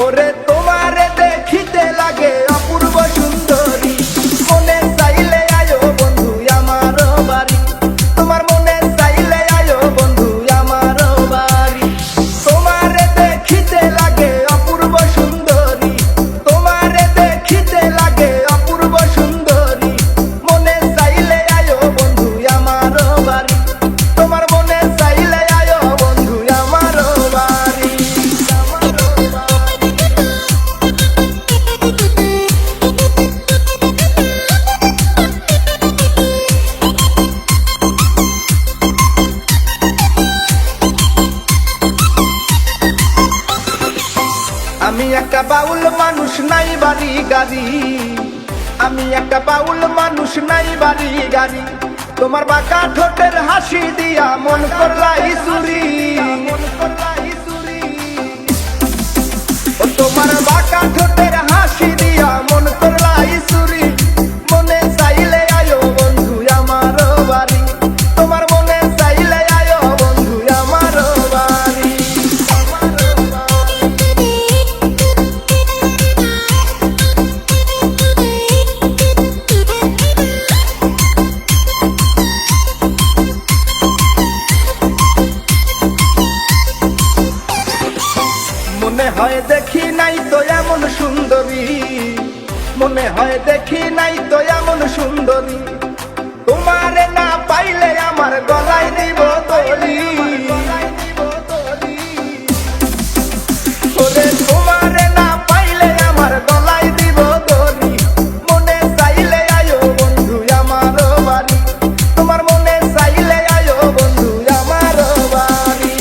ওরে তোমারে দেখিতে লাগে অপূর্ব সুন্দরী, মনে চাইলে আয়ো বন্ধু আমার বাড়ি, তোমার মনে চাইলে আয়ো বন্ধু আমার বাড়ি। তোমারে দেখিতে লাগে অপূর্ব সুন্দরী, তোমারে দেখিতে লাগে অপূর্ব সুন্দরী, মনে চাইলে আয়ো বন্ধু আমার বাড়ি, তোমার মনে চাইলে আয়ো বন্ধু আমার বাড়ি। আমি একটা বাউল মানুষ, নাই বাড়ি গাড়ি, আমি একটা বাউল মানুষ, নাই বাড়ি গাড়ি, তোমার বাঁকা ঠোঁটের হাসি দিয়া মন করলাই চুরি, ও তোমার বাঁকা ঠোঁটের হাসি দিয়া মন করলাই চুরি, মনে চাইলে আয়ো বন্ধু আমার বাড়ি, তোমার মনে চাইলে আয়ো বন্ধু আমার বাড়ি। মনে হয় দেখি নাই তো এমন সুন্দরী, মনে হয় দেখি নাই তো এমন সুন্দরী, তোমারে না পাইলে আমার গলায় দিব তলি, ওরে তোমারে না পাইলে আমার গলায় দিব তলি, মনে চাইলে আয়ো বন্ধু আমার বাড়ি, তোমার মনে চাইলে আয়ো বন্ধু আমার বাড়ি।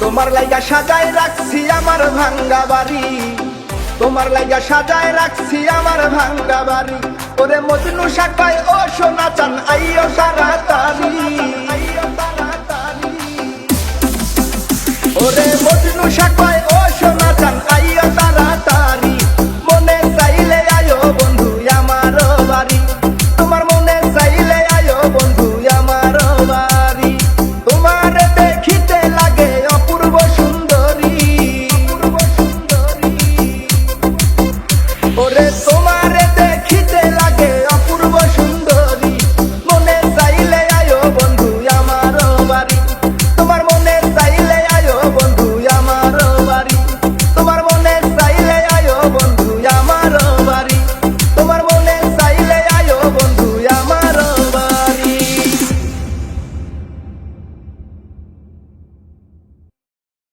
তোমার লাইগা সাজায় রাখছি আমার ভাঙ্গা বাড়ি, তোমার লাইগা সাজায় রাখছি আমার ভাঙ্গা বাড়ি, ওরে মজনু শাখায় ও সোনা চান আইও তাড়াতাড়ি, ওরে মজনু শাখায়